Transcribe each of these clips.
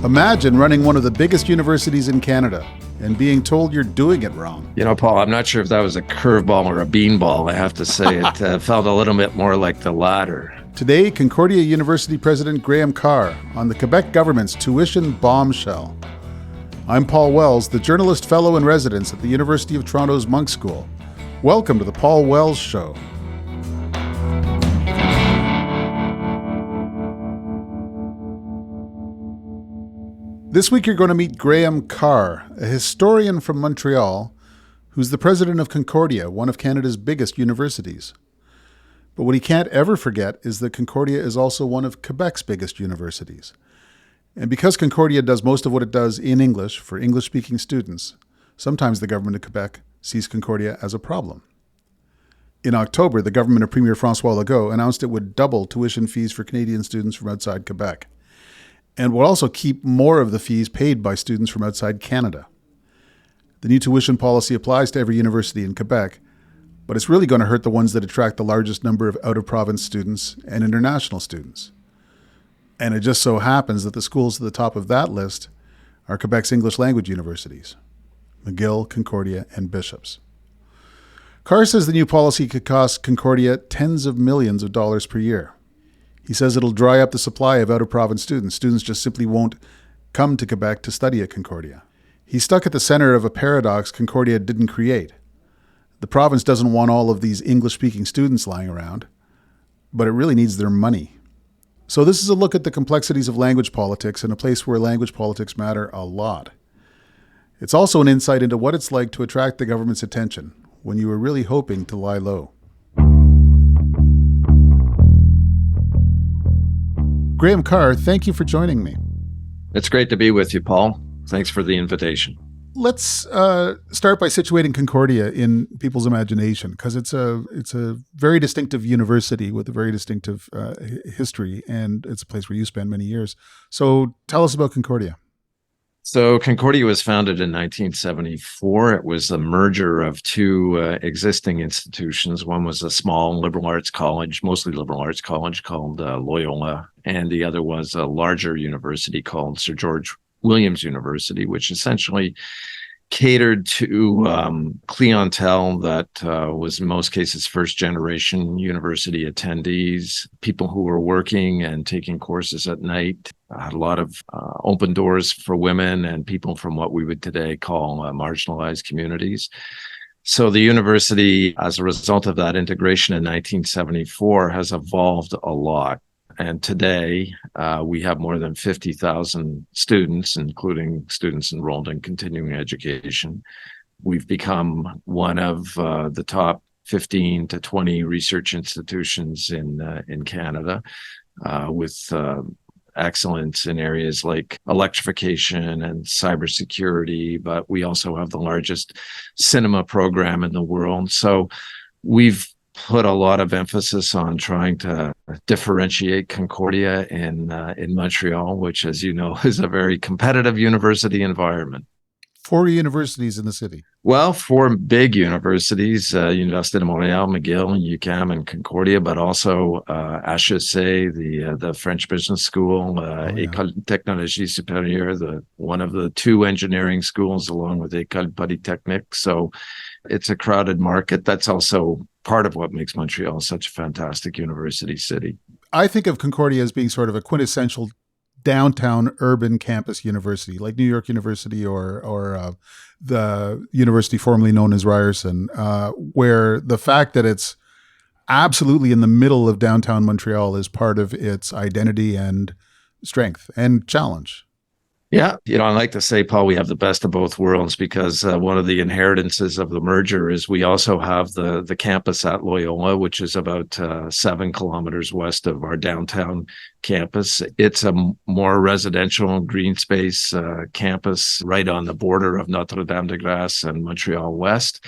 Imagine running one of the biggest universities in Canada and being told you're doing it wrong. You know, Paul, I'm not sure if that was a curveball or a beanball. I have to say it felt a little bit more like the latter. Today, Concordia University President Graham Carr on the Quebec government's tuition bombshell. I'm Paul Wells, the journalist fellow in residence at the University of Toronto's Monk School. Welcome to the Paul Wells Show. This week you're going to meet Graham Carr, a historian from Montreal, who's the president of Concordia, one of Canada's biggest universities. But what he can't ever forget is that Concordia is also one of Quebec's biggest universities. And because Concordia does most of what it does in English for English-speaking students, sometimes the government of Quebec sees Concordia as a problem. In October, the government of Premier François Legault announced it would double tuition fees for Canadian students from outside Quebec, and will also keep more of the fees paid by students from outside Canada. The new tuition policy applies to every university in Quebec, but it's really going to hurt the ones that attract the largest number of out-of-province students and international students. And it just so happens that the schools at the top of that list are Quebec's English language universities, McGill, Concordia, and Bishops. Carr says the new policy could cost Concordia tens of millions of dollars per year. He says it'll dry up the supply of out-of-province students. Students just simply won't come to Quebec to study at Concordia. He's stuck at the center of a paradox Concordia didn't create. The province doesn't want all of these English-speaking students lying around, but it really needs their money. So this is a look at the complexities of language politics in a place where language politics matter a lot. It's also an insight into what it's like to attract the government's attention when you were really hoping to lie low. Graham Carr, thank you for joining me. It's great to be with you, Paul. Thanks for the invitation. Let's start by situating Concordia in people's imagination, because it's a very distinctive university with a very distinctive history, and it's a place where you spent many years. So tell us about Concordia. So Concordia was founded in 1974. It was a merger of two existing institutions. One was a small liberal arts college, mostly liberal arts college called Loyola, and the other was a larger university called Sir George Williams University, which essentially catered to clientele that was in most cases first-generation university attendees, people who were working and taking courses at night. Had a lot of open doors for women and people from what we would today call marginalized communities. So the university, as a result of that integration in 1974, has evolved a lot. And today, we have more than 50,000 students, including students enrolled in continuing education. We've become one of the top 15 to 20 research institutions in Canada, with excellence in areas like electrification and cybersecurity, but we also have the largest cinema program in the world. So we've put a lot of emphasis on trying to differentiate Concordia in Montreal, which, as you know, is a very competitive university environment. 4 universities in the city. Well, 4 big universities, Université de Montréal, McGill, UQAM, and Concordia, but also HEC, the French Business School, École de Technologie Supérieure, one of the 2 engineering schools, along with École Polytechnique. So it's a crowded market. That's also part of what makes Montreal such a fantastic university city. I think of Concordia as being sort of a quintessential downtown urban campus university, like New York University or the university formerly known as Ryerson, where the fact that it's absolutely in the middle of downtown Montreal is part of its identity and strength and challenge. Yeah, I like to say, Paul, we have the best of both worlds, because one of the inheritances of the merger is we also have the campus at Loyola, which is about 7 kilometers west of our downtown campus. It's a more residential green space campus right on the border of Notre-Dame-de-Grâce and Montreal West.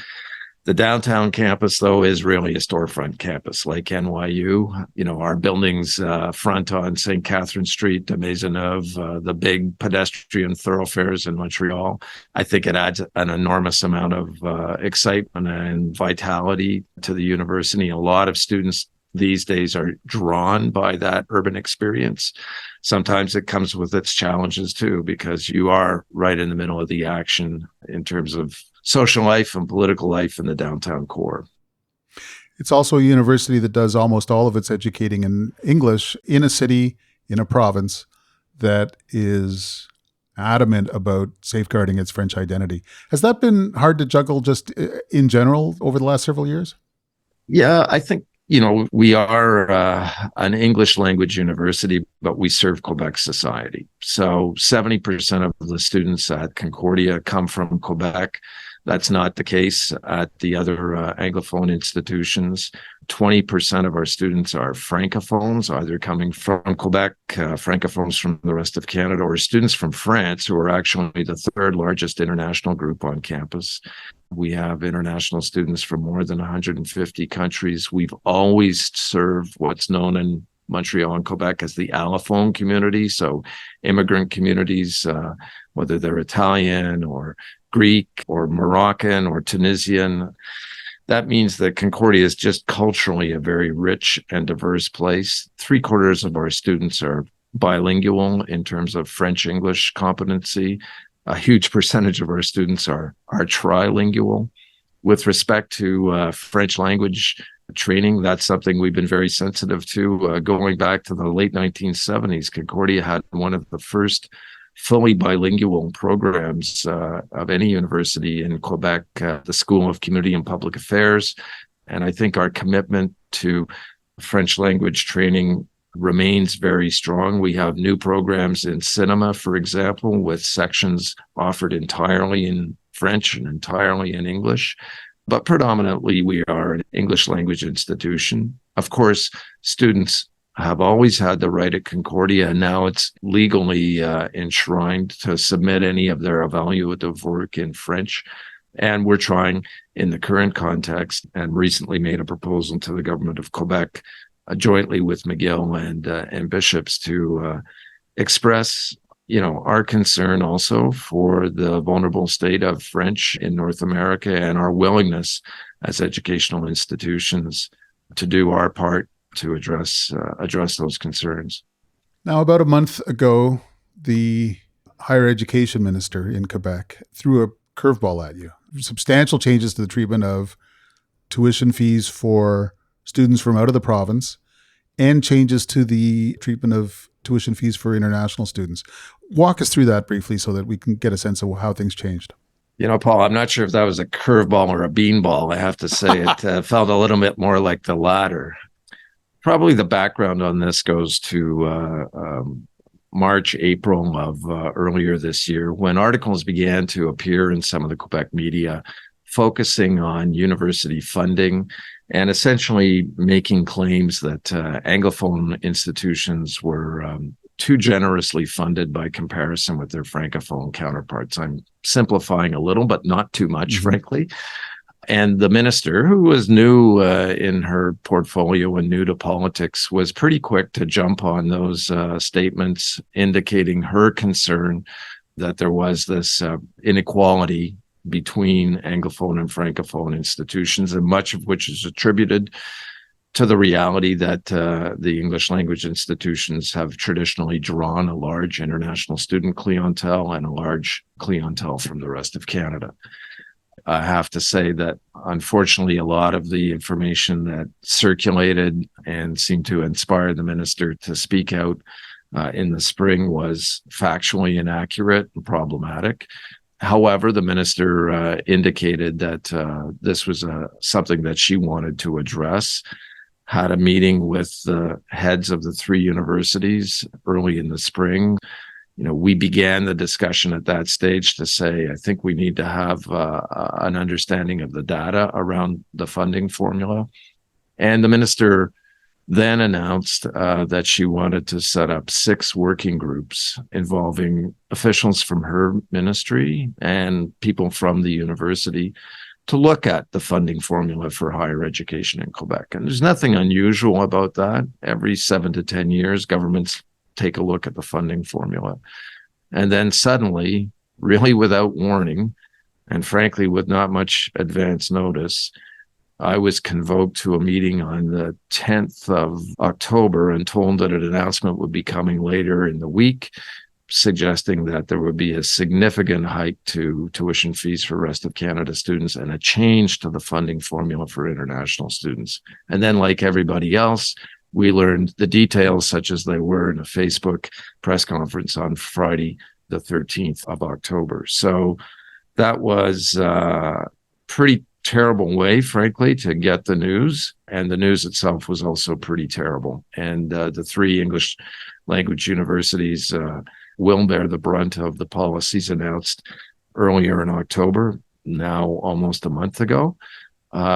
The downtown campus, though, is really a storefront campus like NYU. Our buildings front on St. Catherine Street, de Maisonneuve, the big pedestrian thoroughfares in Montreal. I think it adds an enormous amount of excitement and vitality to the university. A lot of students these days are drawn by that urban experience. Sometimes it comes with its challenges too, because you are right in the middle of the action in terms of social life and political life in the downtown core. It's also a university that does almost all of its educating in English in a city, in a province that is adamant about safeguarding its French identity. Has that been hard to juggle just in general over the last several years? Yeah, I think, we are an English language university, but we serve Quebec society. So 70% of the students at Concordia come from Quebec. That's not the case at the other Anglophone institutions. 20% of our students are Francophones, either coming from Quebec, Francophones from the rest of Canada, or students from France, who are actually the third largest international group on campus. We have international students from more than 150 countries. We've always served what's known in Montreal and Quebec as the allophone community, so immigrant communities, whether they're Italian or Greek or Moroccan or Tunisian. That means that Concordia is just culturally a very rich and diverse place. 3/4 of our students are bilingual in terms of French-English competency. A huge percentage of our students are trilingual. With respect to French language training, that's something we've been very sensitive to. Going back to the late 1970s, Concordia had one of the first fully bilingual programs of any university in Quebec, the School of Community and Public Affairs. And I think our commitment to French language training remains very strong. We have new programs in cinema, for example, with sections offered entirely in French and entirely in English. But predominantly, we are an English language institution. Of course, students have always had the right at Concordia, and now it's legally enshrined to submit any of their evaluative work in French. And we're trying, in the current context, and recently made a proposal to the government of Quebec, jointly with McGill and Bishops, to express, our concern also for the vulnerable state of French in North America, and our willingness as educational institutions to do our part to address those concerns. Now, about a month ago, the higher education minister in Quebec threw a curveball at you. Substantial changes to the treatment of tuition fees for students from out of the province, and changes to the treatment of tuition fees for international students. Walk us through that briefly so that we can get a sense of how things changed. Paul, I'm not sure if that was a curveball or a beanball. I have to say it felt a little bit more like the latter. Probably the background on this goes to March, April of earlier this year, when articles began to appear in some of the Quebec media focusing on university funding and essentially making claims that Anglophone institutions were too generously funded by comparison with their Francophone counterparts. I'm simplifying a little, but not too much, frankly. And the minister, who was new in her portfolio and new to politics, was pretty quick to jump on those statements, indicating her concern that there was this inequality between Anglophone and Francophone institutions, and much of which is attributed to the reality that the English language institutions have traditionally drawn a large international student clientele and a large clientele from the rest of Canada. I have to say that, unfortunately, a lot of the information that circulated and seemed to inspire the minister to speak out in the spring was factually inaccurate and problematic. However, the minister indicated that this was something that she wanted to address, had a meeting with the heads of the 3 universities early in the spring. We began the discussion at that stage to say, I think we need to have an understanding of the data around the funding formula. And the minister then announced that she wanted to set up 6 working groups involving officials from her ministry and people from the university to look at the funding formula for higher education in Quebec. And there's nothing unusual about that. Every 7 to 10 years, governments take a look at the funding formula. And then suddenly, really without warning, and frankly, with not much advance notice, I was convoked to a meeting on the 10th of October and told that an announcement would be coming later in the week, suggesting that there would be a significant hike to tuition fees for rest of Canada students and a change to the funding formula for international students. And then, like everybody else, we learned the details such as they were in a Facebook press conference on Friday, the 13th of October. So that was a pretty terrible way, frankly, to get the news. And the news itself was also pretty terrible. And the three English language universities will bear the brunt of the policies announced earlier in October, now almost a month ago,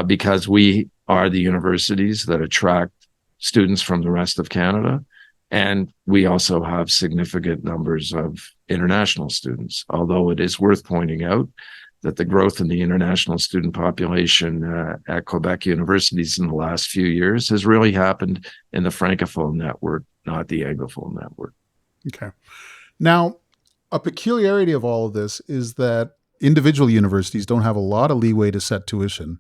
because we are the universities that attract students from the rest of Canada. And we also have significant numbers of international students, although it is worth pointing out that the growth in the international student population at Quebec universities in the last few years has really happened in the Francophone network, not the Anglophone network. Okay. Now, a peculiarity of all of this is that individual universities don't have a lot of leeway to set tuition.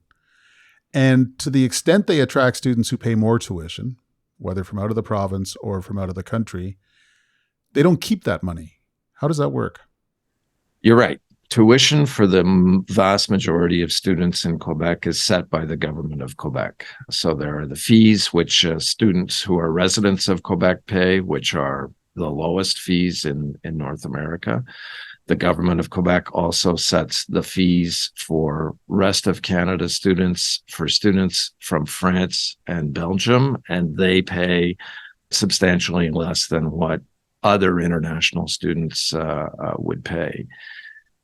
And to the extent they attract students who pay more tuition, whether from out of the province or from out of the country, they don't keep that money. How does that work? You're right. Tuition for the vast majority of students in Quebec is set by the government of Quebec. So there are the fees which students who are residents of Quebec pay, which are the lowest fees in North America. The government of Quebec also sets the fees for rest of Canada students, for students from France and Belgium, and they pay substantially less than what other international students would pay.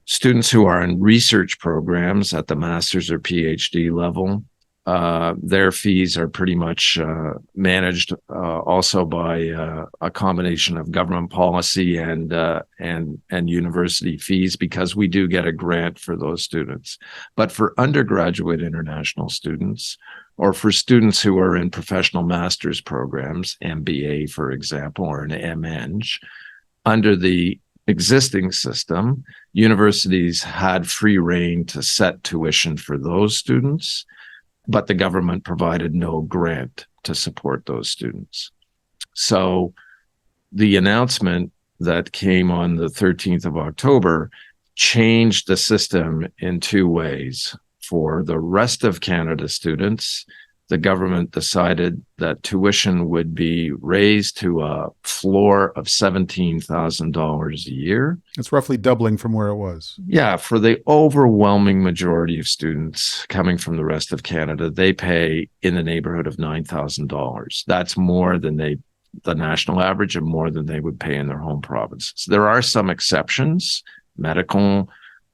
Students who are in research programs at the master's or PhD level, their fees are pretty much managed also by a combination of government policy and university fees, because we do get a grant for those students. But for undergraduate international students, or for students who are in professional master's programs, MBA, for example, or an MEng, under the existing system, universities had free rein to set tuition for those students, but the government provided no grant to support those students. So the announcement that came on the 13th of October changed the system in two ways. For the rest of Canada students, the government decided that tuition would be raised to a floor of $17,000 a year. It's roughly doubling from where it was. Yeah, for the overwhelming majority of students coming from the rest of Canada, they pay in the neighborhood of $9,000. That's more than the national average and more than they would pay in their home provinces. There are some exceptions, medical,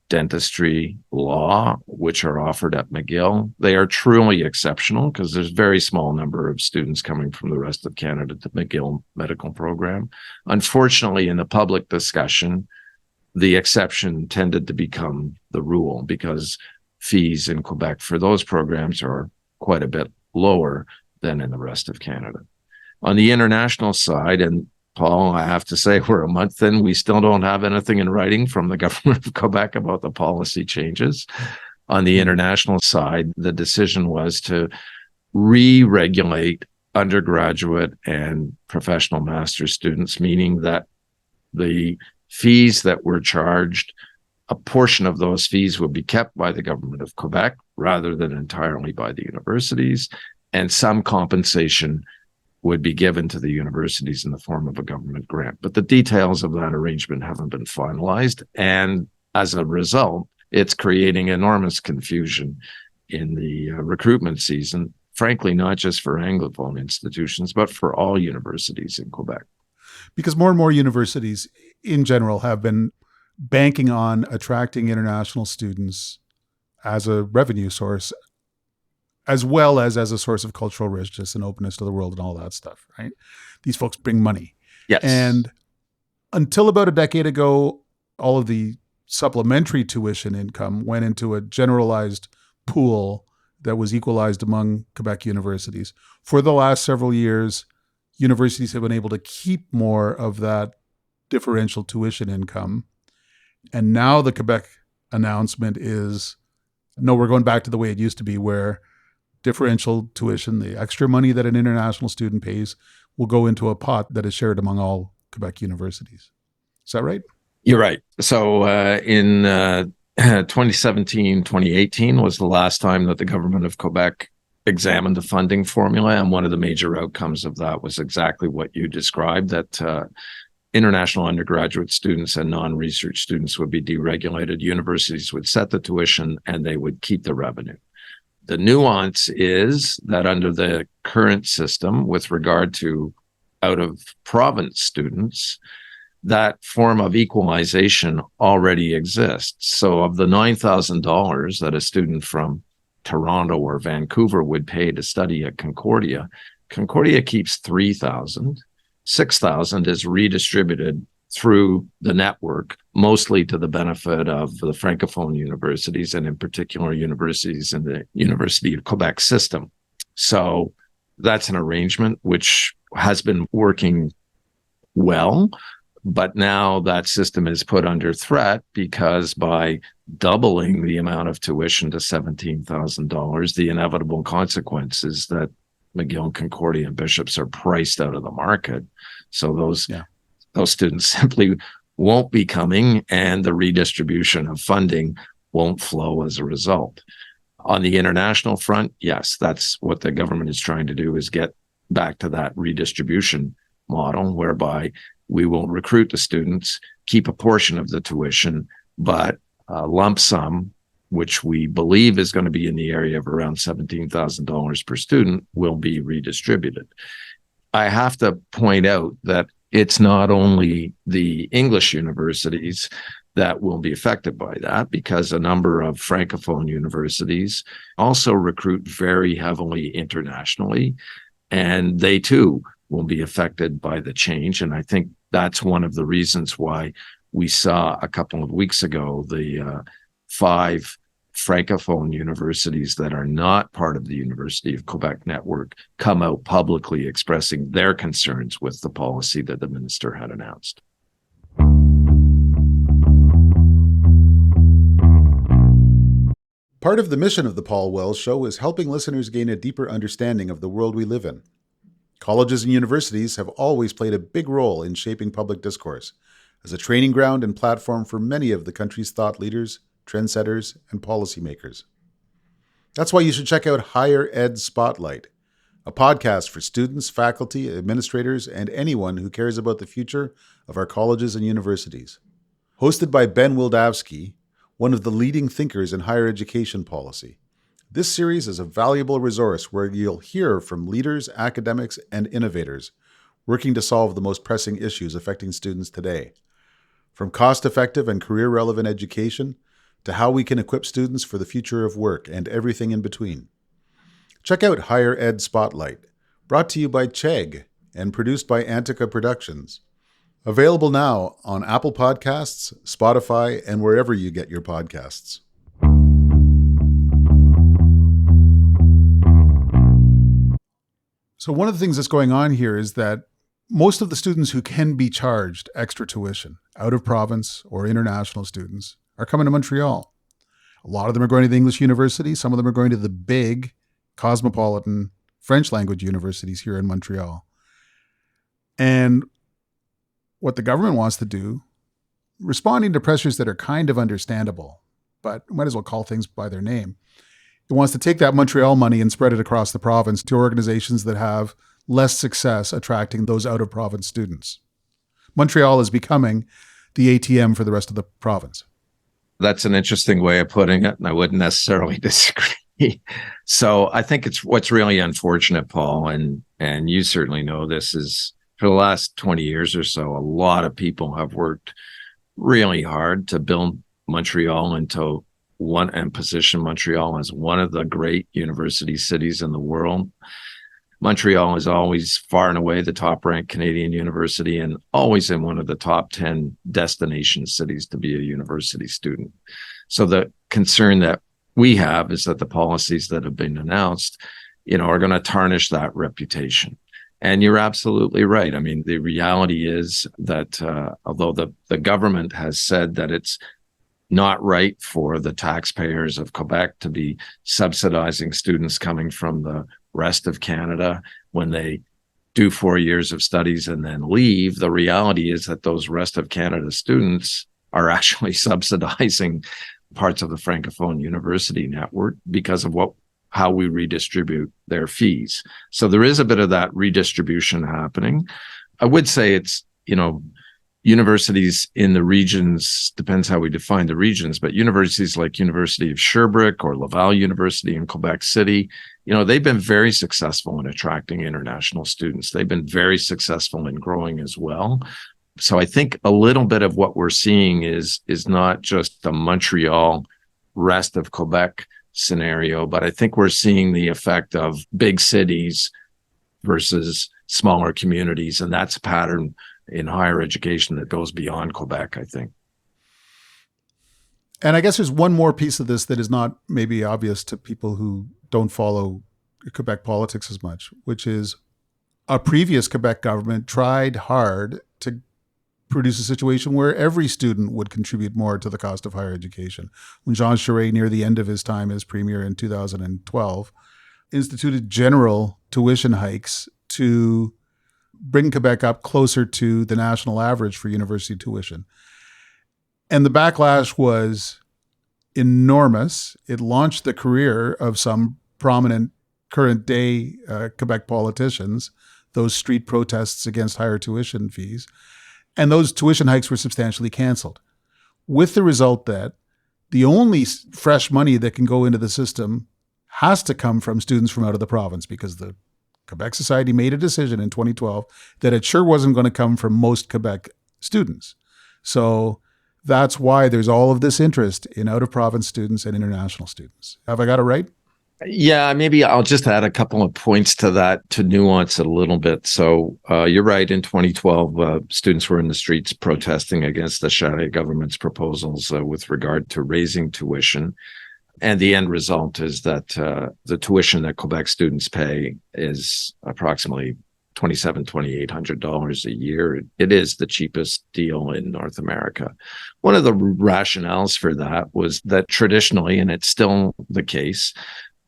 dentistry, law, which are offered at McGill. They are truly exceptional because there's a very small number of students coming from the rest of Canada to McGill medical program. Unfortunately, in the public discussion, the exception tended to become the rule because fees in Quebec for those programs are quite a bit lower than in the rest of Canada. On the international side, and Paul, I have to say, we're a month in. We still don't have anything in writing from the government of Quebec about the policy changes. On the international side, the decision was to re-regulate undergraduate and professional master's students, meaning that the fees that were charged, a portion of those fees would be kept by the government of Quebec rather than entirely by the universities, and some compensation would be given to the universities in the form of a government grant. But the details of that arrangement haven't been finalized. And as a result, it's creating enormous confusion in the recruitment season, frankly, not just for Anglophone institutions, but for all universities in Quebec. Because more and more universities in general have been banking on attracting international students as a revenue source, as well as a source of cultural richness and openness to the world and all that stuff, right? These folks bring money. Yes. And until about a decade ago, all of the supplementary tuition income went into a generalized pool that was equalized among Quebec universities. For the last several years, universities have been able to keep more of that differential tuition income. And now the Quebec announcement is, no, we're going back to the way it used to be, where differential tuition, the extra money that an international student pays, will go into a pot that is shared among all Quebec universities. Is that right? You're right. So in 2017, 2018 was the last time that the government of Quebec examined the funding formula. And one of the major outcomes of that was exactly what you described, that international undergraduate students and non-research students would be deregulated. Universities would set the tuition and they would keep the revenue. The nuance is that under the current system, with regard to out-of-province students, that form of equalization already exists. So of the $9,000 that a student from Toronto or Vancouver would pay to study at Concordia, Concordia keeps $3,000. $6,000 is redistributed through the network, mostly to the benefit of the Francophone universities, and in particular universities in the University of Quebec system. So that's an arrangement which has been working well, but now that system is put under threat because by doubling the amount of tuition to $17,000, the inevitable consequence is that McGill, Concordia, and Bishops are priced out of the market. So those students simply won't be coming, and the redistribution of funding won't flow as a result. On the international front, yes, that's what the government is trying to do, is get back to that redistribution model whereby we will recruit the students, keep a portion of the tuition, but a lump sum, which we believe is going to be in the area of around $17,000 per student, will be redistributed. I have to point out that it's not only the English universities that will be affected by that, because a number of Francophone universities also recruit very heavily internationally, and they too will be affected by the change. And I think that's one of the reasons why we saw a couple of weeks ago the 5 Francophone universities that are not part of the University of Quebec network come out publicly expressing their concerns with the policy that the minister had announced. Part of the mission of the Paul Wells Show is helping listeners gain a deeper understanding of the world we live in. Colleges and universities have always played a big role in shaping public discourse as a training ground and platform for many of the country's thought leaders, trendsetters, and policymakers. That's why you should check out Higher Ed Spotlight, a podcast for students, faculty, administrators, and anyone who cares about the future of our colleges and universities. Hosted by Ben Wildavsky, one of the leading thinkers in higher education policy. This series is a valuable resource where you'll hear from leaders, academics, and innovators working to solve the most pressing issues affecting students today. From cost-effective and career-relevant education to how we can equip students for the future of work and everything in between. Check out Higher Ed Spotlight, brought to you by Chegg and produced by Antica Productions. Available now on Apple Podcasts, Spotify, and wherever you get your podcasts. So one of the things that's going on here is that most of the students who can be charged extra tuition, out of province or international students, are coming to Montreal. A lot of them are going to the English university. Some of them are going to the big cosmopolitan French language universities here in Montreal. And what the government wants to do, responding to pressures that are kind of understandable, but might as well call things by their name. It wants to take that Montreal money and spread it across the province to organizations that have less success attracting those out-of-province students. Montreal is becoming the ATM for the rest of the province. That's an interesting way of putting it, and I wouldn't necessarily disagree. So I think it's what's really unfortunate, Paul, and you certainly know this, is for the last 20 years or so, a lot of people have worked really hard to build Montreal into one and position Montreal as one of the great university cities in the world. Montreal is always far and away the top ranked Canadian university and always in one of the top 10 destination cities to be a university student. So the concern that we have is that the policies that have been announced, are going to tarnish that reputation. And you're absolutely right. I mean, the reality is that although the government has said that it's not right for the taxpayers of Quebec to be subsidizing students coming from the rest of Canada when they do 4 years of studies and then leave. The reality is that those rest of Canada students are actually subsidizing parts of the Francophone university network because of how we redistribute their fees. So there is a bit of that redistribution happening. I would say it's, universities in the regions, depends how we define the regions, but universities like University of Sherbrooke or Laval University in Quebec City, they've been very successful in attracting international students. They've been very successful in growing as well. So I think a little bit of what we're seeing is not just the Montreal, rest of Quebec scenario, but I think we're seeing the effect of big cities versus smaller communities. And that's a pattern in higher education that goes beyond Quebec, I think. And I guess there's one more piece of this that is not maybe obvious to people who don't follow Quebec politics as much, which is a previous Quebec government tried hard to produce a situation where every student would contribute more to the cost of higher education. When Jean Charest, near the end of his time as premier in 2012, instituted general tuition hikes to bring Quebec up closer to the national average for university tuition. And the backlash was enormous. It launched the career of some prominent current day Quebec politicians, those street protests against higher tuition fees. And those tuition hikes were substantially canceled, with the result that the only fresh money that can go into the system has to come from students from out of the province, because the Quebec Society made a decision in 2012 that it sure wasn't going to come from most Quebec students. So that's why there's all of this interest in out-of-province students and international students. Have I got it right? Yeah, maybe I'll just add a couple of points to that to nuance it a little bit. So you're right. In 2012, students were in the streets protesting against the Charest government's proposals with regard to raising tuition. And the end result is that the tuition that Quebec students pay is approximately $2,800 a year. It is the cheapest deal in North America. One of the rationales for that was that traditionally, and it's still the case,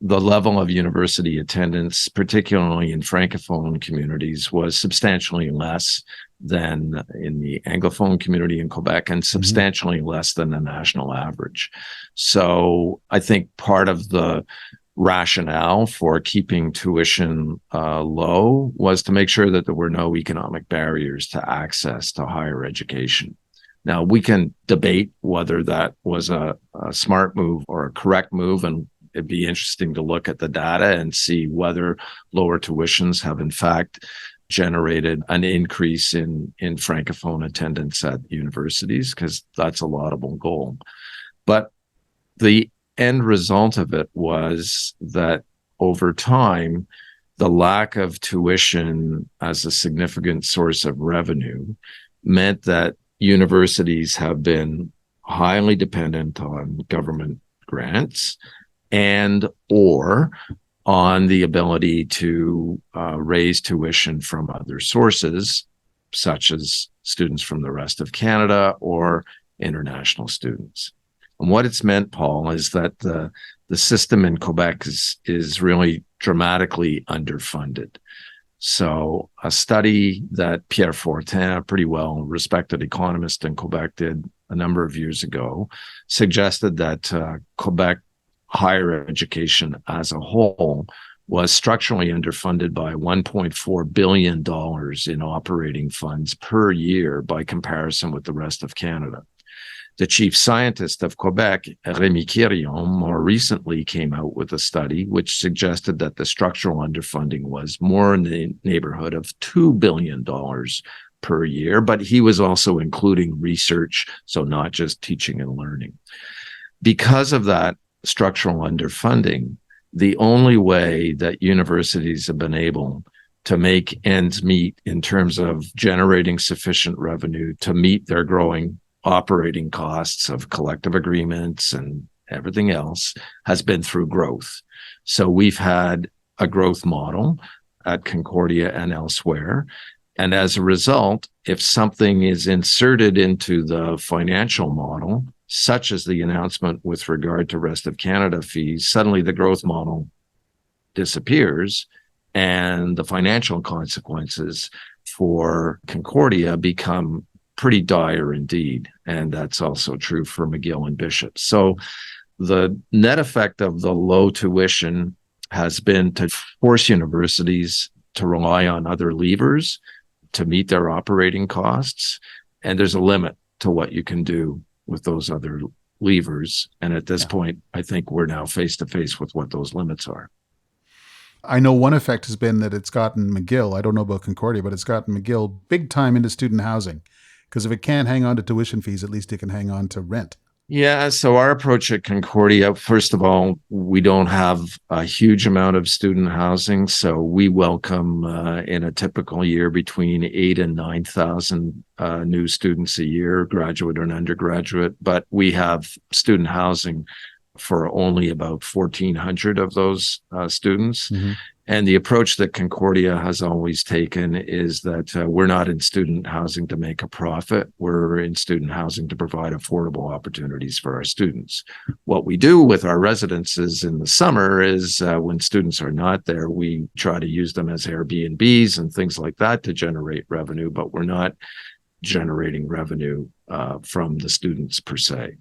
the level of university attendance, particularly in Francophone communities, was substantially less than in the Anglophone community in Quebec and substantially less than the national average. So I think part of the rationale for keeping tuition low was to make sure that there were no economic barriers to access to higher education. Now, we can debate whether that was a smart move or a correct move, and it'd be interesting to look at the data and see whether lower tuitions have in fact generated an increase in Francophone attendance at universities, because that's a laudable goal. But the end result of it was that over time, the lack of tuition as a significant source of revenue meant that universities have been highly dependent on government grants and or on the ability to raise tuition from other sources, such as students from the rest of Canada or international students. And what it's meant, Paul, is that the system in Quebec is really dramatically underfunded. So a study that Pierre Fortin, a pretty well-respected economist in Quebec, did a number of years ago, suggested that Quebec higher education as a whole was structurally underfunded by $1.4 billion in operating funds per year by comparison with the rest of Canada. The chief scientist of Quebec, Rémi Quirion, more recently came out with a study which suggested that the structural underfunding was more in the neighborhood of $2 billion per year, but he was also including research, so not just teaching and learning. Because of that structural underfunding, the only way that universities have been able to make ends meet in terms of generating sufficient revenue to meet their growing operating costs of collective agreements and everything else has been through growth. So we've had a growth model at Concordia and elsewhere. And as a result, if something is inserted into the financial model, such as the announcement with regard to rest of Canada fees, suddenly the growth model disappears and the financial consequences for Concordia become pretty dire indeed. And that's also true for McGill and Bishop. So the net effect of the low tuition has been to force universities to rely on other levers to meet their operating costs. And there's a limit to what you can do with those other levers. And at this point, I think we're now face to face with what those limits are. I know one effect has been that it's gotten McGill, I don't know about Concordia, but it's gotten McGill big time into student housing. Because if it can't hang on to tuition fees, at least it can hang on to rent. Yeah, so our approach at Concordia, first of all, we don't have a huge amount of student housing. So we welcome in a typical year between 8,000 and 9,000 new students a year, graduate and undergraduate. But we have student housing for only about 1,400 of those students. Mm-hmm. And the approach that Concordia has always taken is that we're not in student housing to make a profit. We're in student housing to provide affordable opportunities for our students. What we do with our residences in the summer is when students are not there, we try to use them as Airbnbs and things like that to generate revenue, but we're not generating revenue from the students per se.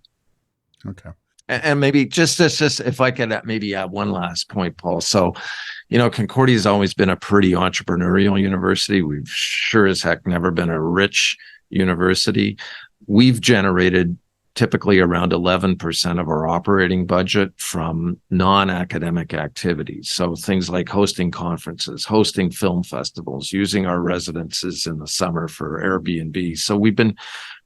Okay. And maybe just if I could maybe add one last point, Paul. So, Concordia has always been a pretty entrepreneurial university. We've sure as heck never been a rich university. We've generated typically around 11% of our operating budget from non-academic activities. So things like hosting conferences, hosting film festivals, using our residences in the summer for Airbnb. So we've been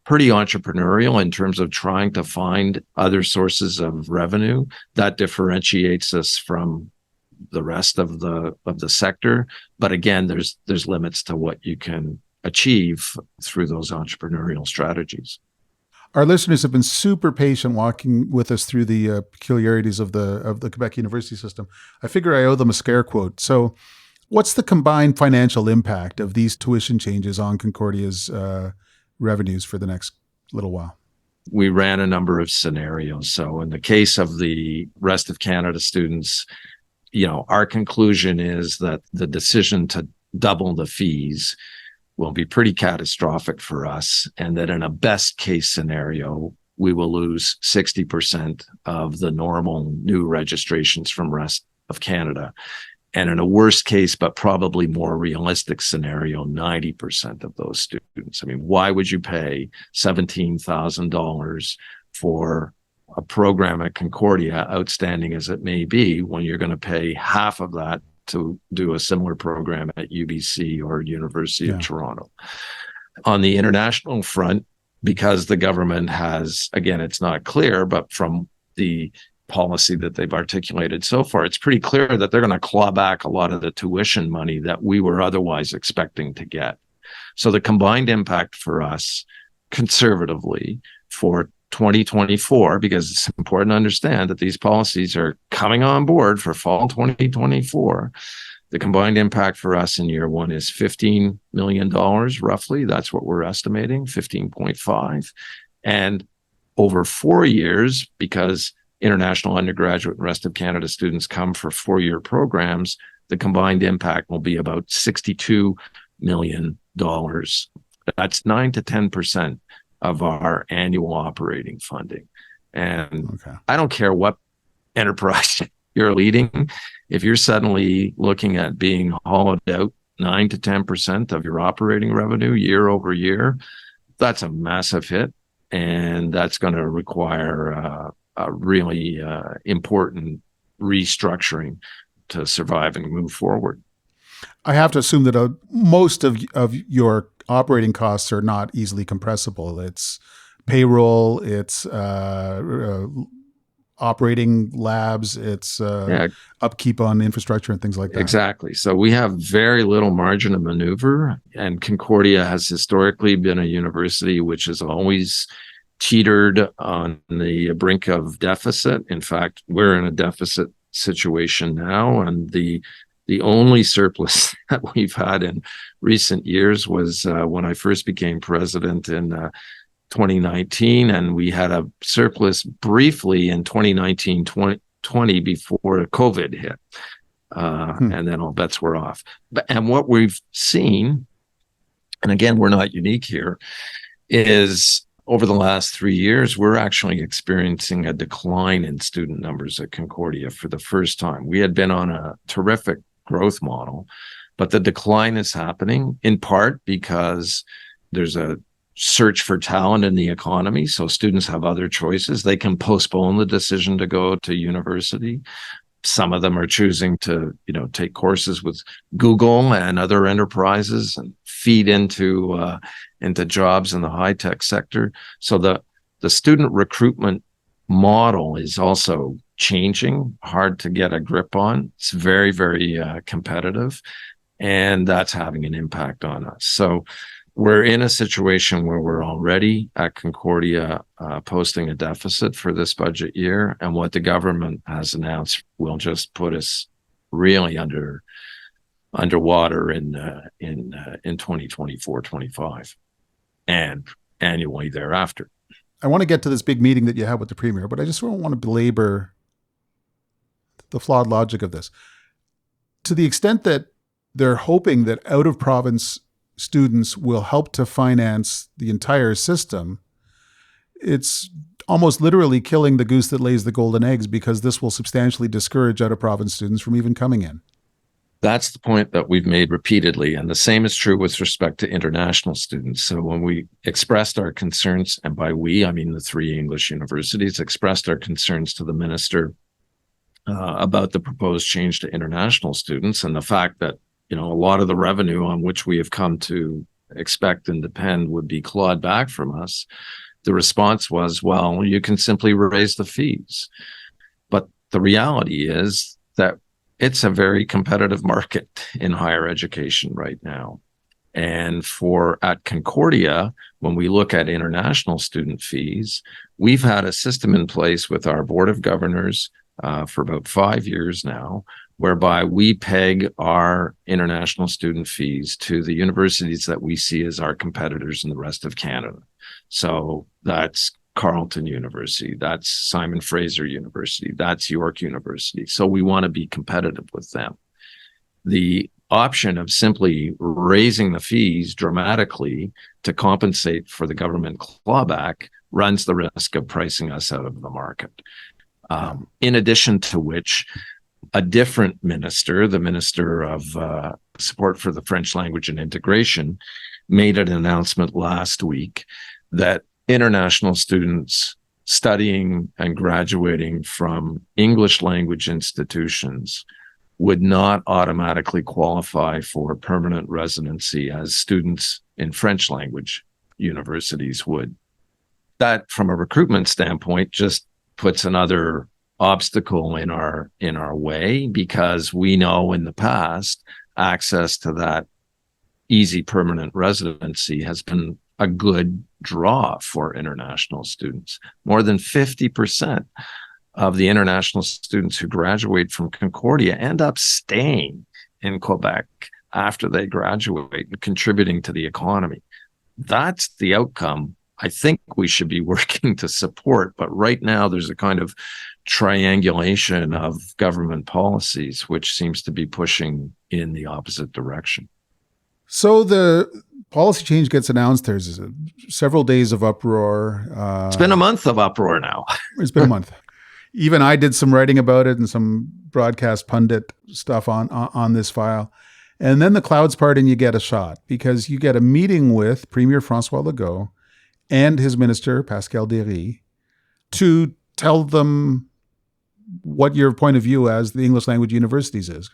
pretty entrepreneurial in terms of trying to find other sources of revenue that differentiates us from the rest of the sector. But again, there's limits to what you can achieve through those entrepreneurial strategies. Our listeners have been super patient walking with us through the peculiarities of the Quebec university system. I figure I owe them a scare quote. So what's the combined financial impact of these tuition changes on Concordia's revenues for the next little while? We ran a number of scenarios. So in the case of the rest of Canada students, our conclusion is that the decision to double the fees will be pretty catastrophic for us, and that in a best case scenario, we will lose 60% of the normal new registrations from rest of Canada. And in a worst case, but probably more realistic scenario, 90% of those students. I mean, why would you pay $17,000 for a program at Concordia, outstanding as it may be, when you're going to pay half of that to do a similar program at UBC or University of Toronto? On the international front, because the government has, again, it's not clear, but from the policy that they've articulated so far, it's pretty clear that they're going to claw back a lot of the tuition money that we were otherwise expecting to get. So the combined impact for us, conservatively, for 2024, because it's important to understand that these policies are coming on board for fall 2024. The combined impact for us in year one is $15 million, roughly. That's what we're estimating, 15.5. And over 4 years, because international undergraduate and rest of Canada students come for 4-year programs, the combined impact will be about $62 million. That's 9 to 10% of our annual operating funding. And I don't care what enterprise you're leading, if you're suddenly looking at being hollowed out 9 to 10% of your operating revenue year over year, that's a massive hit. And that's going to require a really important restructuring to survive and move forward. I have to assume that most of your operating costs are not easily compressible. It's payroll, it's operating labs, it's upkeep on infrastructure and things like that. Exactly. So we have very little margin of maneuver, and Concordia has historically been a university which has always teetered on the brink of deficit. In fact, we're in a deficit situation now, and the only surplus that we've had in recent years was when I first became president in 2019, and we had a surplus briefly in 2019, 2020 before COVID hit. And then all bets were off. And what we've seen, and again, we're not unique here, is over the last 3 years, we're actually experiencing a decline in student numbers at Concordia for the first time. We had been on a terrific growth model, but the decline is happening in part because there's a search for talent in the economy. So students have other choices. They can postpone the decision to go to university. Some of them are choosing to, take courses with Google and other enterprises and feed into jobs in the high tech sector. So the student recruitment model is also changing, hard to get a grip on. It's very, very competitive, and that's having an impact on us. So we're in a situation where we're already at Concordia posting a deficit for this budget year, and what the government has announced will just put us really underwater in 2024-25 and annually thereafter. I want to get to this big meeting that you had with the Premier, but I just don't want to belabor the flawed logic of this. To the extent that they're hoping that out-of-province students will help to finance the entire system, it's almost literally killing the goose that lays the golden eggs, because this will substantially discourage out-of-province students from even coming in. That's the point that we've made repeatedly. And the same is true with respect to international students. So when we expressed our concerns, and by we, I mean the 3 English universities, expressed our concerns to the minister about the proposed change to international students and the fact that a lot of the revenue on which we have come to expect and depend would be clawed back from us, the response was, well, you can simply raise the fees. But the reality is that it's a very competitive market in higher education right now. And at Concordia, when we look at international student fees, we've had a system in place with our Board of Governors for about 5 years now, whereby we peg our international student fees to the universities that we see as our competitors in the rest of Canada. So that's Carleton University, that's Simon Fraser University, that's York University. So we want to be competitive with them. The option of simply raising the fees dramatically to compensate for the government clawback runs the risk of pricing us out of the market. In addition to which, a different minister, the Minister of Support for the French Language and Integration, made an announcement last week that international students studying and graduating from English language institutions would not automatically qualify for permanent residency as students in French language universities would. That, from a recruitment standpoint, just puts another obstacle in our way, because we know in the past access to that easy permanent residency has been a good draw for international students. More than 50% of the international students who graduate from Concordia end up staying in Quebec after they graduate and contributing to the economy. That's the outcome I think we should be working to support. But right now, there's a kind of triangulation of government policies, which seems to be pushing in the opposite direction. So the policy change gets announced. There's several days of uproar. It's been a month of uproar now. It's been a month. Even I did some writing about it and some broadcast pundit stuff on this file. And then the clouds part and you get a shot, because you get a meeting with Premier François Legault and his minister, Pascal Derry, to tell them what your point of view as the English language universities is.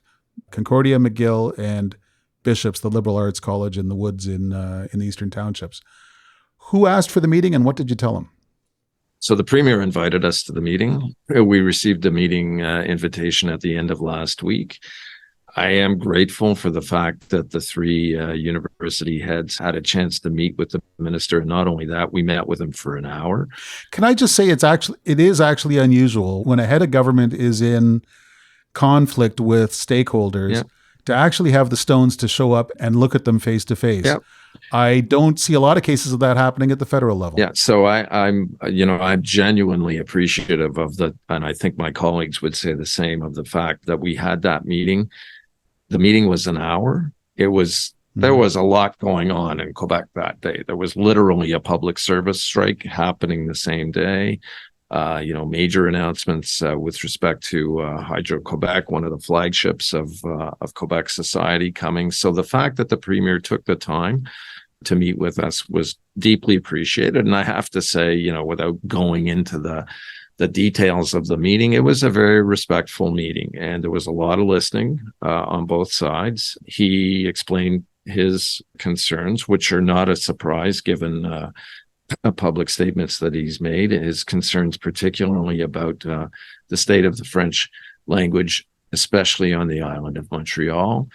Concordia, McGill, and Bishop's, the liberal arts college in the woods in the Eastern Townships. Who asked for the meeting and what did you tell them? So the Premier invited us to the meeting. We received a meeting invitation at the end of last week. I am grateful for the fact that the 3 university heads had a chance to meet with the minister. And not only that, we met with him for an hour. Can I just say it is actually unusual when a head of government is in conflict with stakeholders to actually have the stones to show up and look at them face to face. I don't see a lot of cases of that happening at the federal level. Yeah, so I'm genuinely appreciative of and I think my colleagues would say the same, of the fact that we had that meeting. The meeting was an hour. There was a lot going on in Quebec that day. There was literally a public service strike happening the same day. Major announcements with respect to Hydro-Quebec, one of the flagships of Quebec society, coming. So the fact that the premier took the time to meet with us was deeply appreciated. And I have to say, without going into the details of the meeting, it was a very respectful meeting, and there was a lot of listening on both sides. He explained his concerns, which are not a surprise given public statements that he's made. His concerns, particularly about the state of the French language, especially on the island of Montreal.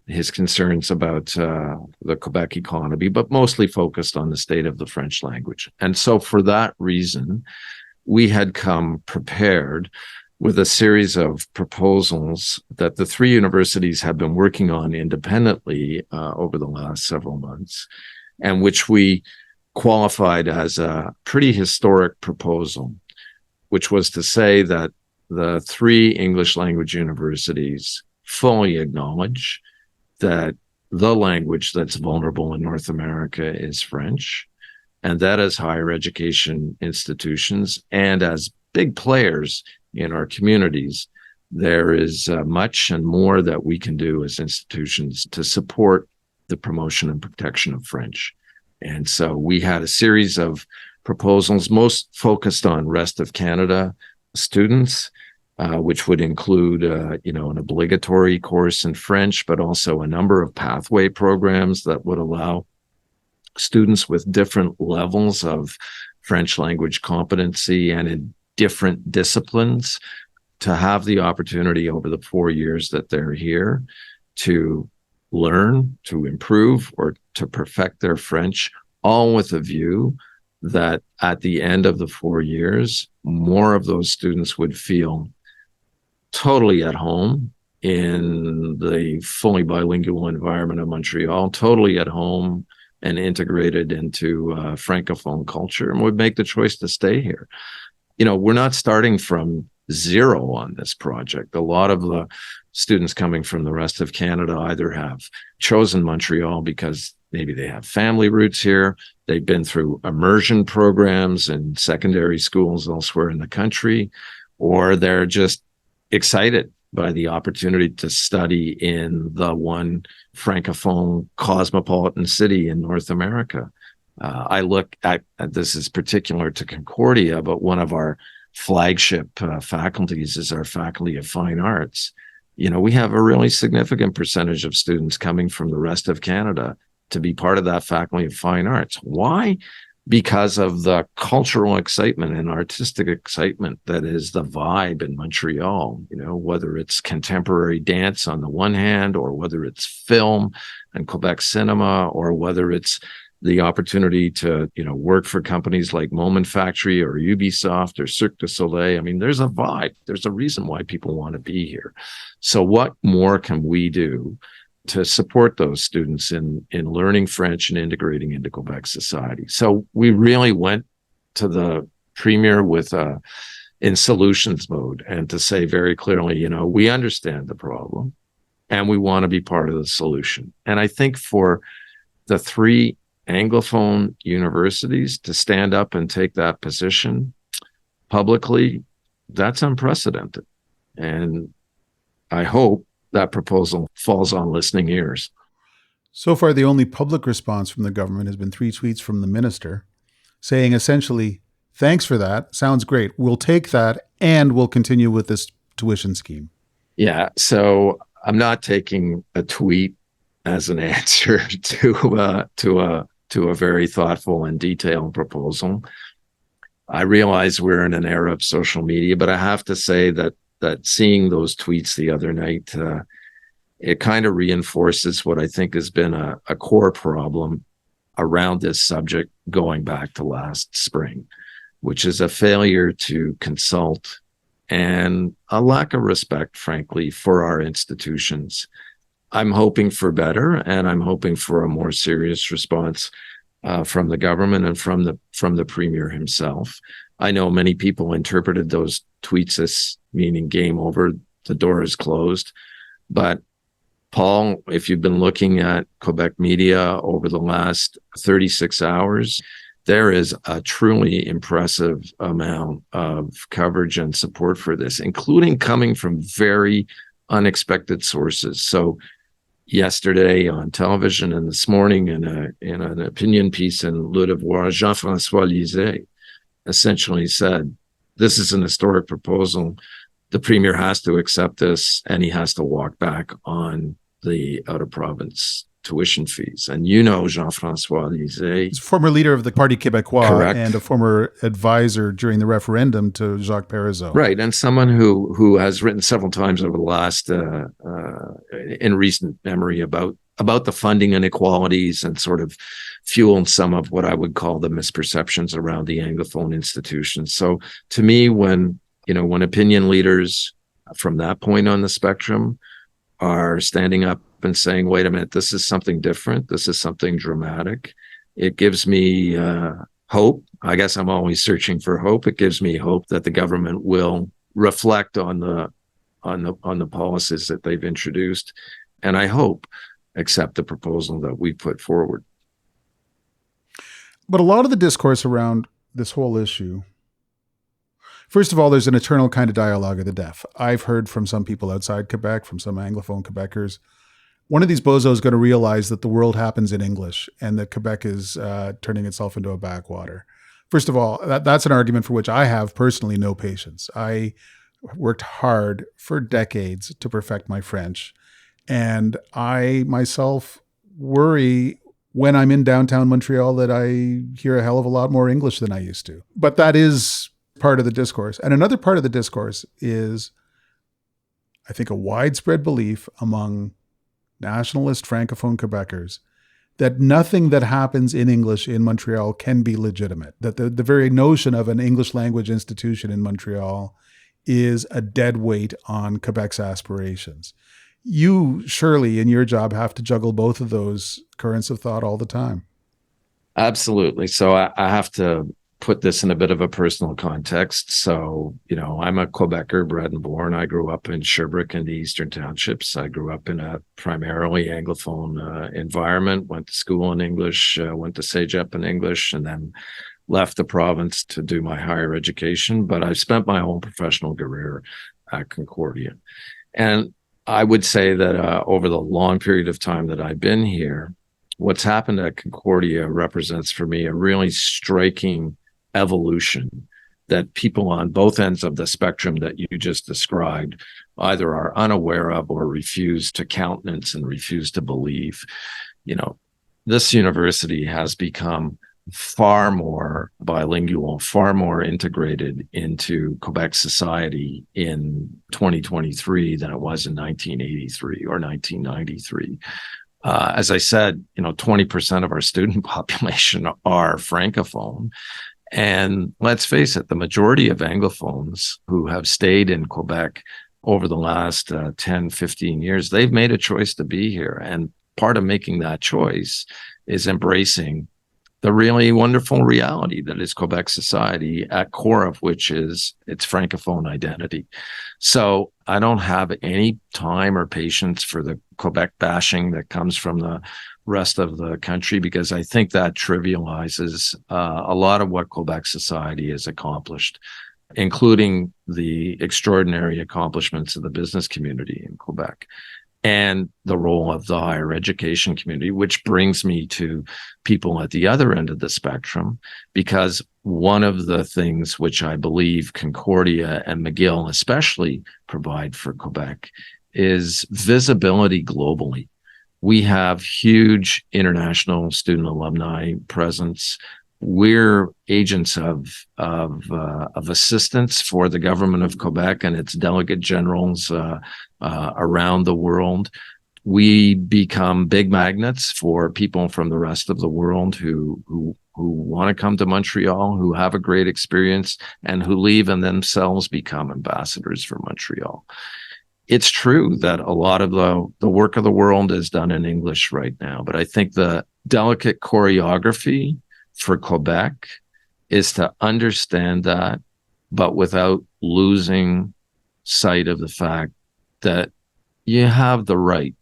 His concerns about the Quebec economy, but mostly focused on the state of the French language. And so for that reason, we had come prepared with a series of proposals that the three universities have been working on independently over the last several months, and which we qualified as a pretty historic proposal, which was to say that the three English language universities fully acknowledge that the language that's vulnerable in North America is French, and that as higher education institutions and as big players in our communities, there is much and more that we can do as institutions to support the promotion and protection of French. And so we had a series of proposals, most focused on rest of Canada students, which would include, an obligatory course in French, but also a number of pathway programs that would allow students with different levels of French language competency and in different disciplines to have the opportunity over the 4 years that they're here to learn, to improve, or to perfect their French, all with a view that at the end of the 4 years, more of those students would feel totally at home in the fully bilingual environment of Montreal, totally at home and integrated into Francophone culture, and would make the choice to stay here. We're not starting from zero on this project. A lot of the students coming from the rest of Canada either have chosen Montreal because maybe they have family roots here, they've been through immersion programs in secondary schools elsewhere in the country, or they're just excited by the opportunity to study in the one Francophone cosmopolitan city in North America. I look at this is particular to Concordia, but one of our flagship faculties is our Faculty of Fine Arts. We have a really significant percentage of students coming from the rest of Canada to be part of that Faculty of Fine Arts. Why? Because of the cultural excitement and artistic excitement that is the vibe in Montreal, whether it's contemporary dance on the one hand, or whether it's film and Quebec cinema, or whether it's the opportunity to, work for companies like Moment Factory or Ubisoft or Cirque du Soleil. I mean, there's a vibe. There's a reason why people want to be here. So what more can we do to support those students in learning French and integrating into Quebec society? So we really went to the premier in solutions mode, and to say very clearly, we understand the problem and we want to be part of the solution. And I think for the three Anglophone universities to stand up and take that position publicly, that's unprecedented. And I hope that proposal falls on listening ears. So far, the only public response from the government has been 3 tweets from the minister saying essentially, thanks for that. Sounds great. We'll take that, and we'll continue with this tuition scheme. Yeah. So I'm not taking a tweet as an answer to a very thoughtful and detailed proposal. I realize we're in an era of social media, but I have to say that seeing those tweets the other night, it kind of reinforces what I think has been a core problem around this subject going back to last spring, which is a failure to consult and a lack of respect, frankly, for our institutions I'm hoping for better, and I'm hoping for a more serious response from the government and from the premier himself. I know many people interpreted those tweets as meaning game over, the door is closed. But Paul, if you've been looking at Quebec media over the last 36 hours, there is a truly impressive amount of coverage and support for this, including coming from very unexpected sources. So yesterday on television and this morning in an opinion piece in Le Devoir, Jean-François Lisée essentially said, this is an historic proposal. The premier has to accept this, and he has to walk back on the out-of-province tuition fees. And you know Jean-François Lisée. He's a former leader of the Parti Québécois. Correct. And a former advisor during the referendum to Jacques Parizeau. Right, and someone who has written several times over the last, in recent memory, about the funding inequalities and sort of fueled some of what I would call the misperceptions around the Anglophone institutions. So to me, when opinion leaders from that point on the spectrum are standing up and saying, wait a minute, this is something different, this is something dramatic, it gives me hope. I guess I'm always searching for hope. It gives me hope that the government will reflect on the policies that they've introduced, and I hope accept the proposal that we put forward. But a lot of the discourse around this whole issue, first of all, there's an eternal kind of dialogue of the deaf. I've heard from some people outside Quebec, from some Anglophone Quebecers, one of these bozos is going to realize that the world happens in English and that Quebec is turning itself into a backwater. First of all, that's an argument for which I have personally no patience. I worked hard for decades to perfect my French, and I myself worry when I'm in downtown Montreal that I hear a hell of a lot more English than I used to. But that is part of the discourse. And another part of the discourse is, I think, a widespread belief among nationalist Francophone Quebecers that nothing that happens in English in Montreal can be legitimate, that the very notion of an English language institution in Montreal is a dead weight on Quebec's aspirations. You surely in your job have to juggle both of those currents of thought all the time. Absolutely. So I have to put this in a bit of a personal context. So, I'm a Quebecer, bred and born. I grew up in Sherbrooke in the Eastern Townships. I grew up in a primarily Anglophone environment, went to school in English, went to CEGEP in English, and then left the province to do my higher education. But I've spent my whole professional career at Concordia. And I would say that over the long period of time that I've been here, what's happened at Concordia represents for me a really striking evolution that people on both ends of the spectrum that you just described either are unaware of or refuse to countenance and refuse to believe. This university has become far more bilingual, far more integrated into Quebec society in 2023 than it was in 1983 or 1993. As I said, 20% of our student population are Francophone. And let's face it, the majority of Anglophones who have stayed in Quebec over the last 10, 15 years, they've made a choice to be here. And part of making that choice is embracing the really wonderful reality that is Quebec society, at core of which is its Francophone identity. So I don't have any time or patience for the Quebec bashing that comes from the rest of the country, because I think that trivializes a lot of what Quebec society has accomplished, including the extraordinary accomplishments of the business community in Quebec and the role of the higher education community, which brings me to people at the other end of the spectrum, because one of the things which I believe Concordia and McGill especially provide for Quebec is visibility globally. We have huge international student alumni presence. We're agents of assistance for the government of Quebec and its delegate generals around the world. We become big magnets for people from the rest of the world who want to come to Montreal, who have a great experience, and who leave and themselves become ambassadors for Montreal. it's true that a lot of the work of the world is done in English right now. But I think the delicate choreography for Quebec is to understand that, but without losing sight of the fact that you have the right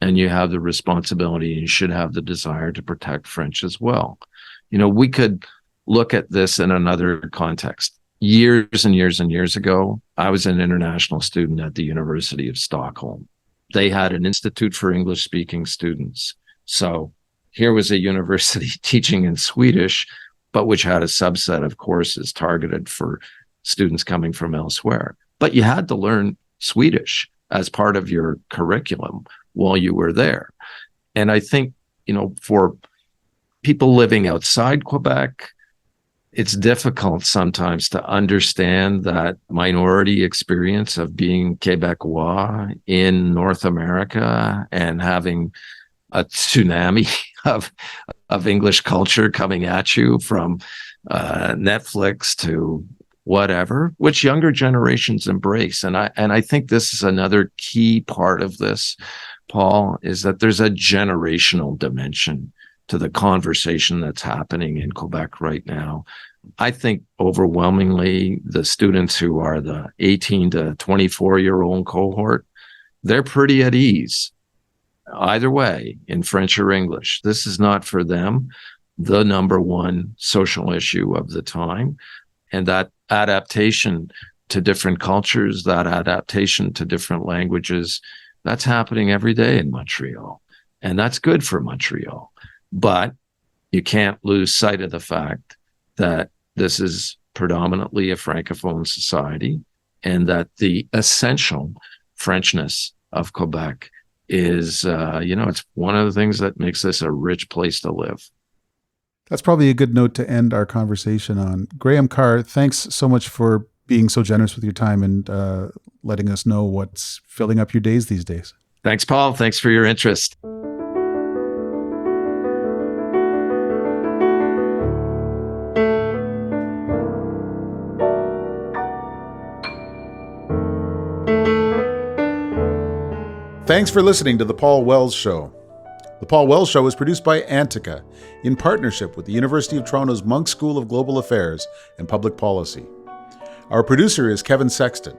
and you have the responsibility and you should have the desire to protect French as well. We could look at this in another context. Years and years and years ago, I was an international student at the University of Stockholm. They had an institute for English-speaking students. So here was a university teaching in Swedish, but which had a subset of courses targeted for students coming from elsewhere. But you had to learn Swedish as part of your curriculum while you were there. And I think, for people living outside Quebec, it's difficult sometimes to understand that minority experience of being Quebecois in North America and having a tsunami of English culture coming at you from Netflix to whatever, which younger generations embrace. And I think this is another key part of this, Paul, is that there's a generational dimension to the conversation that's happening in Quebec right now. I think overwhelmingly the students who are the 18 to 24-year-old cohort, they're pretty at ease either way in French or English. This is not for them the number one social issue of the time. And that adaptation to different cultures, that adaptation to different languages, that's happening every day in Montreal. And that's good for Montreal. But you can't lose sight of the fact that this is predominantly a Francophone society and that the essential Frenchness of Quebec is, it's one of the things that makes this a rich place to live. That's probably a good note to end our conversation on. Graham Carr, thanks so much for being so generous with your time and letting us know what's filling up your days these days. Thanks, Paul. Thanks for your interest. Thanks for listening to The Paul Wells Show. The Paul Wells Show is produced by Antica in partnership with the University of Toronto's Munk School of Global Affairs and Public Policy. Our producer is Kevin Sexton.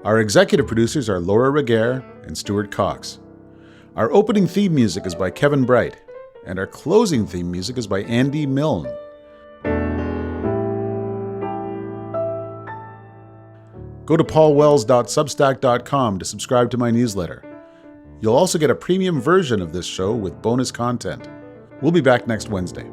Our executive producers are Laura Reguer and Stuart Cox. Our opening theme music is by Kevin Bright, and our closing theme music is by Andy Milne. Go to paulwells.substack.com to subscribe to my newsletter. You'll also get a premium version of this show with bonus content. We'll be back next Wednesday.